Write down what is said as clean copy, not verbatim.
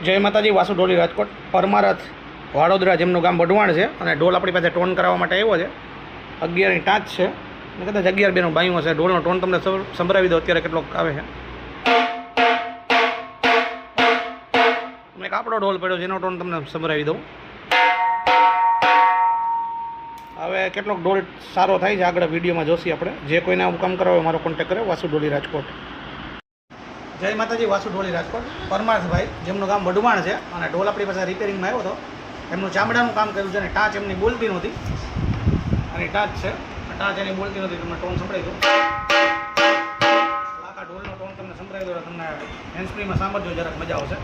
જય માતાજી, વાસુ ઢોલી રાજકોટ પરમારથ વાડોદરા જેમનું ગામ વઢવાણ છે અને ઢોલ આપણી પાસે ટોન કરાવવા માટે આવ્યો છે. 11ની ટાંચ છે અને કદાચ 11-2નું બાયું હશે. ઢોલનો ટોન તમને સંભળાવી દો અત્યારે કેટલોક આવે છે. એક આપણો ઢોલ પડ્યો જેનો ટોન તમને સંભળાવી દઉં. હવે કેટલોક ઢોલ સારો થાય છે આગળ વિડીયોમાં જોશી આપણે. જે કોઈને આવું કામ કરાવે મારો કોન્ટેક્ટ કરે. વાસુ ઢોલી રાજકોટ. જય માતાજી, વાસુ ઢોલી રાજકોટ પરમારથભાઈ જેમનું ગામ વઢવાણ છે અને ઢોલ આપણી પાસે રિપેરિંગમાં આવ્યો હતો. એમનું ચામડાનું કામ કર્યું છે અને ટાંચ એમની બોલતી નહોતી અને ટાંચ છે. ટાંચ એની બોલતી નહોતી. તમને ટોન સંભળાવી દો. આખા ઢોલનો ટોન તમને સંભળાવી દો. તમને હેન્ડસ્પ્રીમાં સાંભળજો જરાક મજા આવશે.